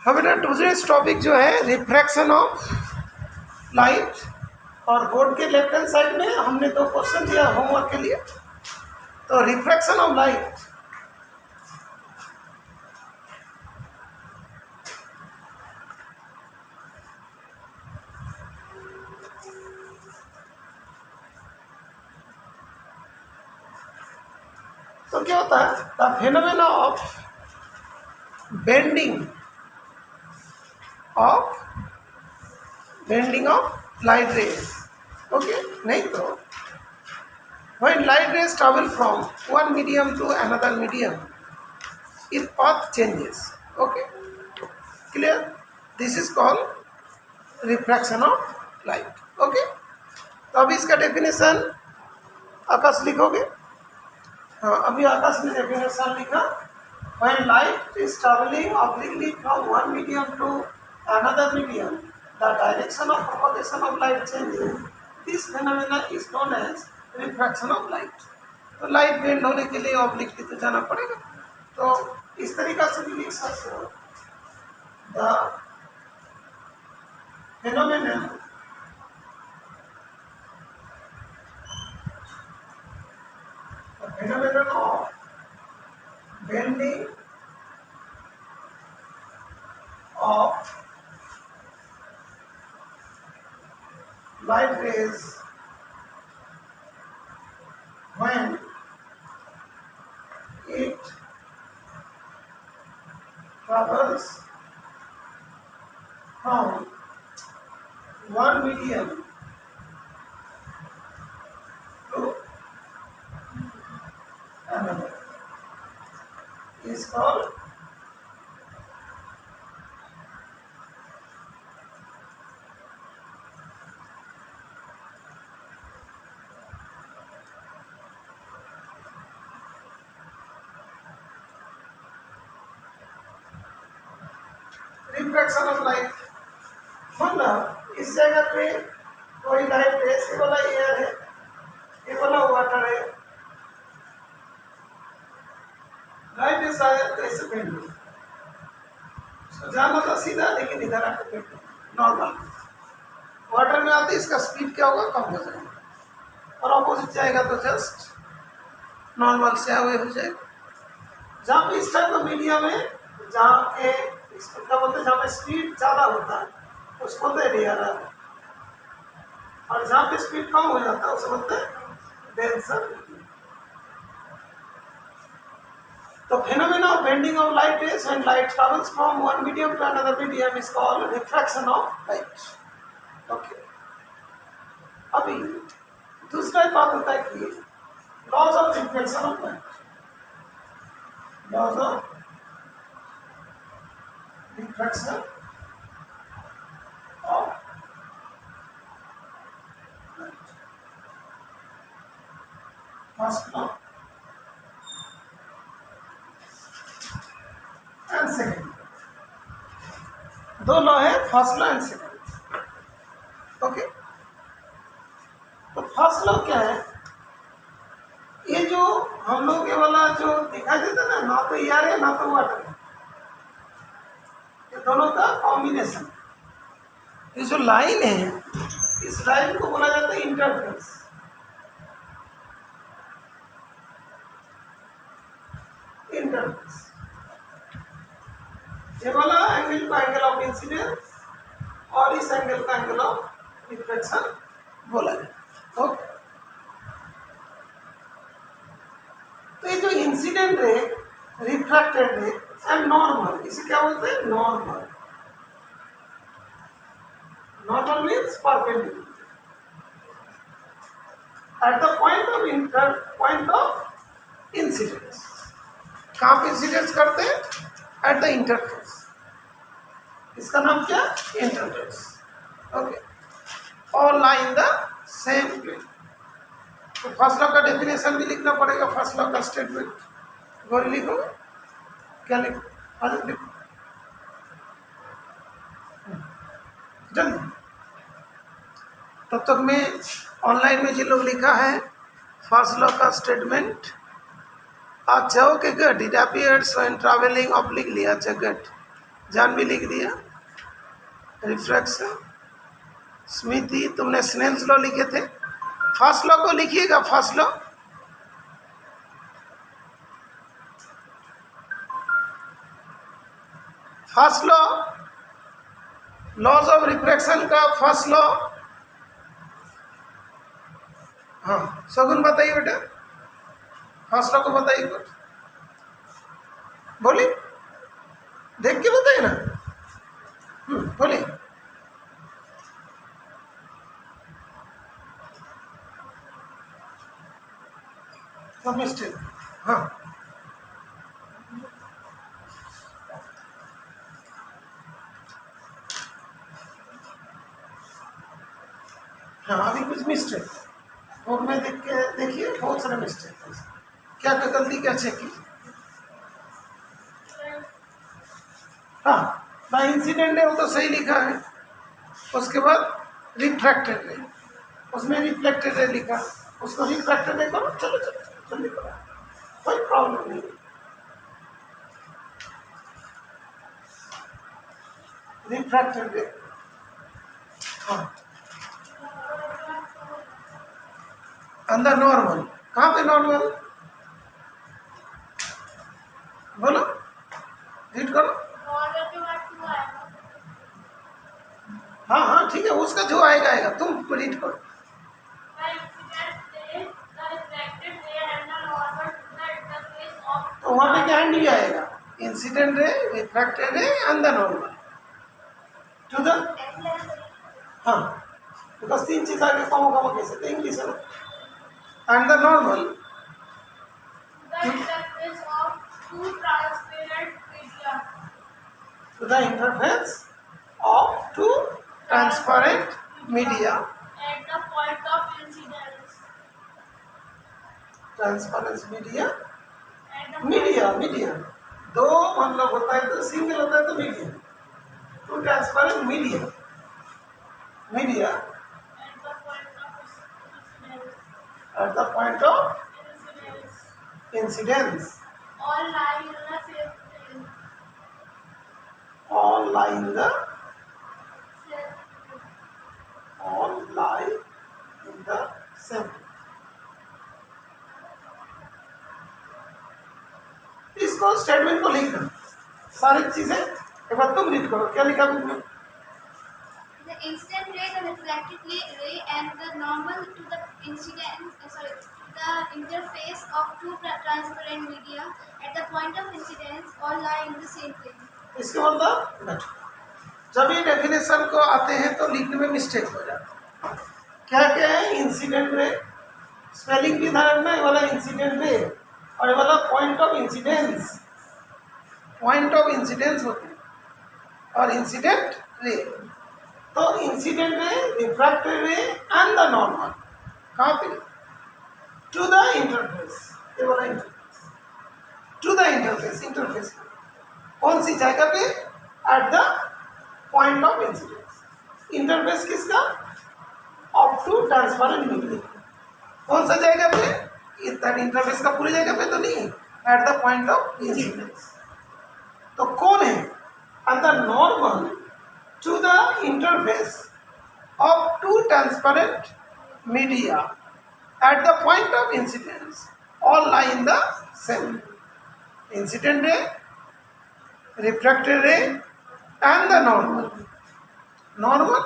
हमारा दूसरा टॉपिक जो है रिफ्रैक्शन ऑफ लाइट, और बोर्ड के लेफ्ट हैंड साइड में हमने 2 क्वेश्चन दिया होमवर्क के लिए। तो रिफ्रैक्शन ऑफ लाइट, तो क्या होता है, the phenomena of bending of light rays, okay, नहीं तो when light rays travel from one medium to another medium, its path changes, okay, clear? This is called refraction of light, okay. तो अभी इसका definition आकाश लिखोगे। हाँ, अभी आकाश ने definition लिखा, when light is traveling obliquely from one medium to another medium, the direction of propagation of light changes. This phenomena is known as refraction of light. तो light bend होने के लिए ऑब्लिकली तो जाना पड़ेगा, तो इस तरीका से भी लिख सकते हो, the phenomena of bending of light rays when it travels from one medium to another is called refraction of light. मतलब इस जगह पे कोई लाइट है, ये वाला एयर है, ये वाला वाटर है, लाइट इस शायद कैसे बेंड हो, जाना था सीधा, लेकिन इधर आके बेंड नॉर्मल। वाटर में आते इसका स्पीड क्या होगा, कम हो जाएगा, और ऑपोजिट जाएगा तो जस्ट नॉर्मल से अवे हो जाएगा। जहाँ पे इस टाइप का मीडियम है, जहाँ के इसको क्या बोलते हैं, जहाँ पे स्पीड ज़्यादा होता है उसको बोलते हैं रेयर, और जहाँ पे स्पीड कम हो जाता है उसको बोलते हैं डेंसर। तो phenomena of bending of light is when light travels from one medium to another medium is called refraction of light, okay. अभी दूसरा बात होता है कि laws of refraction of light, laws of refraction of light, first law and second, 2 law है, first law and second, okay. तो first law क्या है, ये जो हम लोग ये वाला जो दिखाई देता है ना तो एयर है ना तो वाटर है, दोनों का कॉम्बिनेशन। ये जो लाइन है, इस लाइन को बोला जाता है इंटरफेस। इंटरफेस ये वाला एंगल को एंगल ऑफ इंसिडेंस और इस एंगल का एंगल ऑफ रिफ्लेक्शन बोला जाता है, ओके। तो ये जो incident ray, refracted ray and normal, इसे क्या बोलते हैं, normal. Normal means perpendicular eight the point of incidence. कहाँ पे इंसिडेंस करते हैं, एट द इंटरफेस, इसका नाम क्या, इंटरफेस, ओके, और लाई इन द सेम प्लेन। तो फर्स्ट लॉ का डेफिनेशन भी लिखना पड़ेगा, फर्स्ट लॉ का स्टेटमेंट गोरी लिखो, क्या लिखो, आज लिखो जल्दी। तब तक मैं ऑनलाइन में जो लोग लिखा है फर्स्ट लॉ का स्टेटमेंट, अच्छा okay good, it appears when travelling obliquely, अच्छा गुड, जान भी लिख दिया। रिफ्रैक्शन। स्मिति, तुमने स्नेल्स लॉ लिखे थे, फर्स्ट लॉ को लिखिएगा। First law, first law, laws of refraction का फर्स्ट लॉ। हाँ शगुन बताइए बेटा, फर्स्ट लॉ को बताइए कुछ, बोलिए, देख के बताइए ना। बोलिए। मिस्टेक। हाँ हाँ, अभी कुछ मिस्टेक और मैं देख के देखिए, बहुत सारे मिस्टेक। क्या क्या गलती क्या चेक की? हाँ, द इंसिडेंट है वो तो सही लिखा है। उसके बाद रिफ्रैक्टेड रे, उसमें रिफ्लेक्टेड रे लिखा, उसको रिफ्रैक्टेड रे करो। चलो चलो जल्दी करो, कोई प्रॉब्लम नहीं। रिफ्रैक्टेड रे, हाँ अंदर नॉर्मल। कहाँ पे नॉर्मल? बोलो, रीड करो। हाँ हाँ ठीक है, उसका जो आएगा आएगा, तुम रीड करो। तो वहाँ पे क्या एंड भी आएगा, incident ray, refracted ray and the normal to the. हाँ तो बस तीन चीज आगे कॉमा कॉमा कैसे थे, इंग्लिश है ना। And the normal to the interface of two transparent media at the point of incidence. Transparence media, At the media media दो मतलब होता है तो सिंगल होता है तो media, two transparent media, media at the point of incidence. At the point of incidence, All lie in the same plane. all lie in the, Same all lie in the same। इसको statement को लिखना, सारी चीजें एक बार तुम read करो। क्या लिखा तुमने? The incident ray, the reflected ray, and the normal to the the interface of two transparent media at the point of incidence all lie in the same plane. इसके मतलब जब ये डेफिनेशन को आते हैं तो लिखने में मिस्टेक हो जाता है। क्या क्या है? इंसिडेंट रे, स्पेलिंग भी ध्यान रखना, ये वाला इंसिडेंट रे और ये वाला point of incidence, point of incidence होते हैं और इंसिडेंट रे। तो incident ray, refracted ray and the normal कहाँ पे? टू द इंटरफेस, ये वाला interface, to the interface, interface कौन सी जगह पे? At the point of incidence. Interface किसका? Of two transparent media. कौन सा जगह पे? इंटरफेस का पूरी जगह पे तो नहीं, at the point of incidence. तो कौन है? At the normal to the interface of two transparent media at the point of incidence all lie in the same. Incident ray, refracted ray and the normal. Normal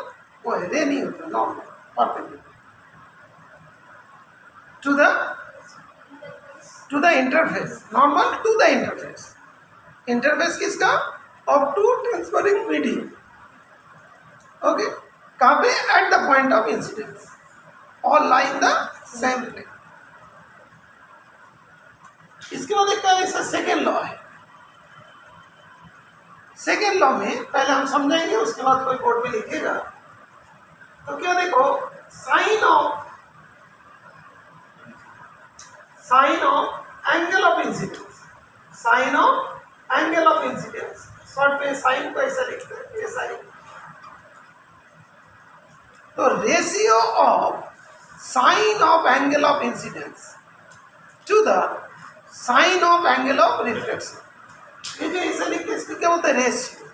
वो है, ray नहीं होता, normal perpendicular to the interface, normal to the interface. Interface किसका? Of two transparent media. Okay, कहाँ पे? At the point of incidence all lie in the same plane. इसके बाद एक ऐसा सेकेंड लॉ है। सेकेंड लॉ में पहले हम समझेंगे, उसके बाद कोई बोर्ड पे लिखेगा। तो क्या देखो, sign of angle of incidence, sign of angle of incidence, short में साइन को ऐसा लिखते हैं, ये साइन। तो ratio of sine of angle of incidence to the sine of angle of reflection, ये जो ऐसा लिखते हैं इसको क्या बोलते हैं? Ratio.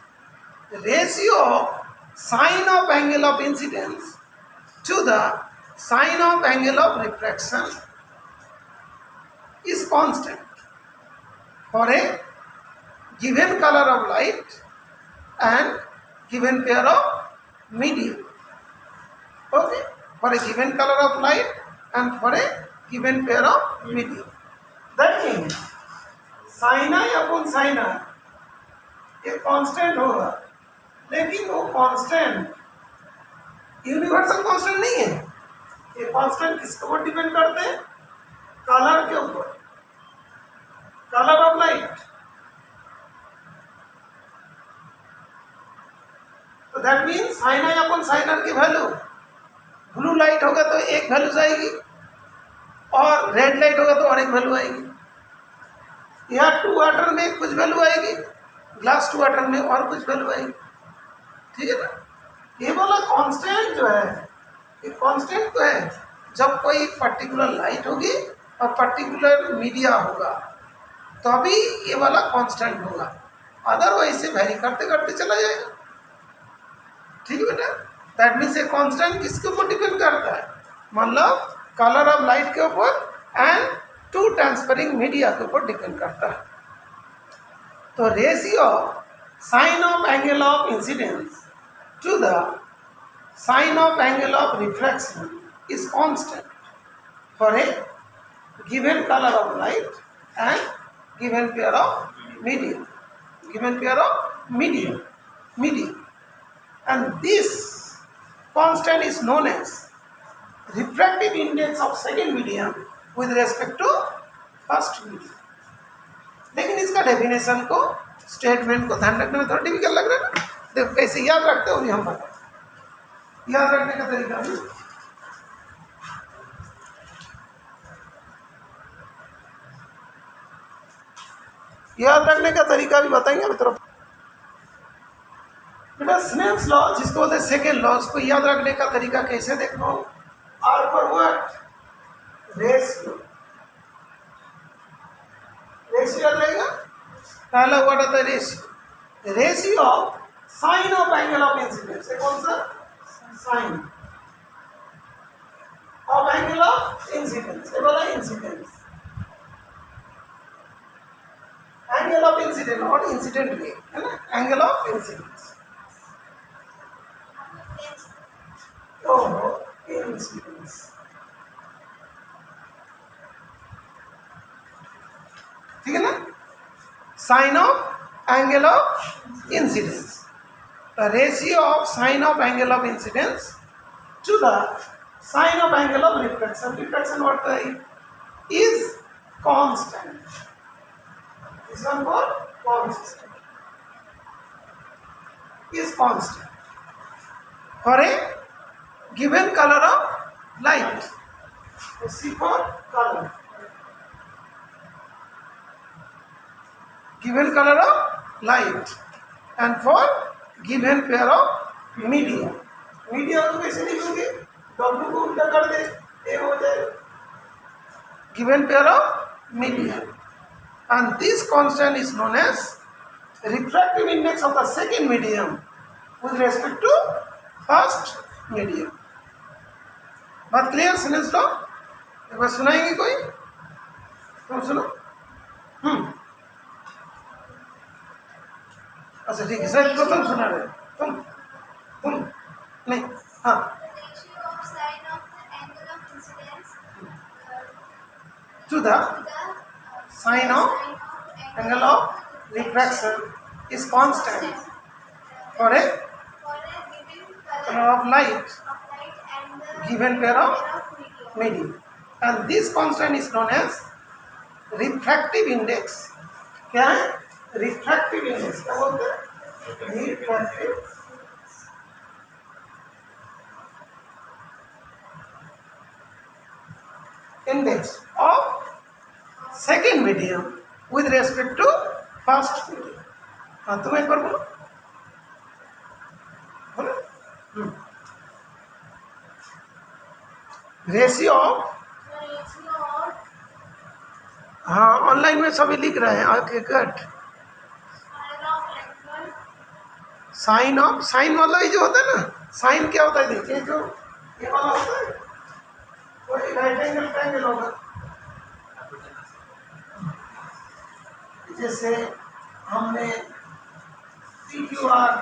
ratio of sine of angle of incidence to the sine of angle of refraction is constant for a given color of light and given pair of medium. Okay, for a given color of light and for a given pair of medium. That means sin I upon sin r ये constant होगा, लेकिन वो constant universal constant नहीं है. ये constant किसके ऊपर depend करते हैं? कलर के ऊपर, कलर ऑफ लाइट. तो that means sine i upon sine r की वैल्यू, ब्लू लाइट होगा तो एक वैल्यू जाएगी और रेड लाइट होगा तो और एक वैल्यू आएगी. यहाँ टू वाटर में कुछ वैल्यू आएगी, ग्लास टू वाटर में और कुछ वैल्यू आएगी. ठीक है ना. ये वाला कांस्टेंट जो है, ये कांस्टेंट तो है जब कोई पर्टिकुलर लाइट होगी और पर्टिकुलर मीडिया होगा तभी ये वाला कांस्टेंट होगा, अदरवाइज से वैरी करते करते चला जाएगा. ठीक है बेटा. दैट मीन्स ये कांस्टेंट किसके ऊपर डिपेंड करता है? मतलब कलर ऑफ लाइट के ऊपर एंड टू ट्रांसफरिंग मीडिया के ऊपर डिपेंड करता है. तो ratio sine of angle of incidence to the sine of angle of refraction is constant for a given colour of light and given pair of medium, given pair of medium. And this constant is known as refractive index of second medium with respect to first medium. लेकिन इसका definition को, statement को ध्यान रखने में थोड़ा difficult लग रहा है ना. देखो कैसे याद रखते हो भी हम बता, याद रखने का तरीका भी. याद रखने का तरीका भी बताएंगे मित्रों. बेटा स्नेल्स लॉ जिसको बोलते हैं सेकेंड लॉ, उसको याद रखने का तरीका कैसे देखो? आर पर व्हाट? रेशियो. रेशियो याद रहेगा. पहला वर्ड आता है ratio. Ratio of sine of angle of incidence. कौन सा? Sine of angle of incidence. ये बोला इंसिडेंस, एंगल ऑफ इंसिडेंट और इंसिडेंट रे है ना. Angle of incidence. इंसिडेंस. ठीक है ना. Sine of angle of incidence. The ratio of sine of angle of incidence to the sine of angle of refraction. Refraction what is constant. This one for constant is constant for a given color of light. C for color, given color of light and for given pair of media. Media को कैसे लिखोगे? W को उल्टा कर दे, A हो जाए. Given pair of media, and this constant is known as refractive index of the second medium with respect to first medium. बात clear? सुनें लो एक बार. सुनाएंगे कोई? तुम सुनो. अच्छा ठीक है. सर को तुम सुना रहे. तुम नहीं. हाँ. ratio of sine of the angle of incidence To the sine of angle of refraction is constant for a given color of light and the given pair of medium. medium, and this constant is known as refractive index. क्या है? refractive index. क्या बोलते हैं? refractive index of second medium with respect to first medium. हाँ तुम एक बार बोलो. Ratio of, The ratio of हाँ ऑनलाइन में सभी लिख रहे हैं. Okay good. Sine of, sine मतलब ये जो होता है ना, साइन क्या होता है देखिए, जो ये वाला होता है कोई राइट एंगल ट्रायंगल होगा, जैसे हमने PQR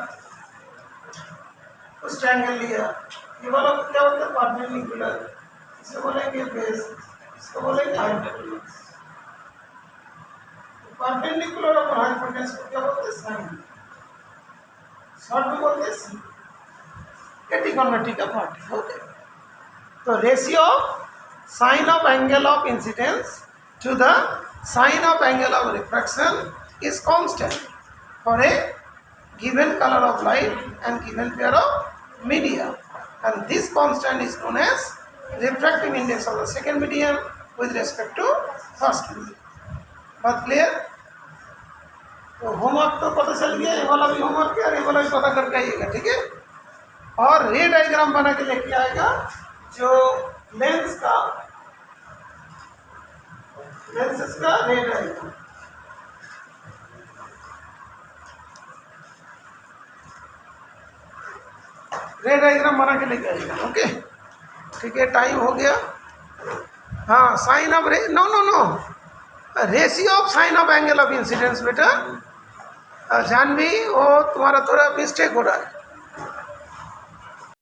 उस ट्रायंगल लिया, ये वाला क्या होता है परपेंडिकुलर, इसे बोलेंगे बेस, इसको बोलेंगे हाइपोटेन्यूज। परपेंडिकुलर और हाइपोटेन्यूज को क्या बोलते हैं साइन, शॉर्ट में बोलते हैं सी, ये ट्रिगोनोमेट्री का पार्ट है। ओके, तो ratio sine of angle of incidence to the sine of angle of refraction is constant for a given color of light and given pair of media, and this constant is known as refractive index of the second medium with respect to first medium. बात clear? तो homework तो पता चल गया, ये वाला भी homework है और ये वाला भी पता करके आइएगा, ठीक है। और रे डायग्राम बना के लेके आएगा जो लेंस का, लेंसेस का रे डायग्राम, रे डायग्राम बना के लेके आएगा। ओके, ठीक है, टाइम हो गया। हाँ, sine of ray, no no no, ratio of sine of angle of incidence बेटा, जानवी वो तुम्हारा थोड़ा मिस्टेक हो रहा है।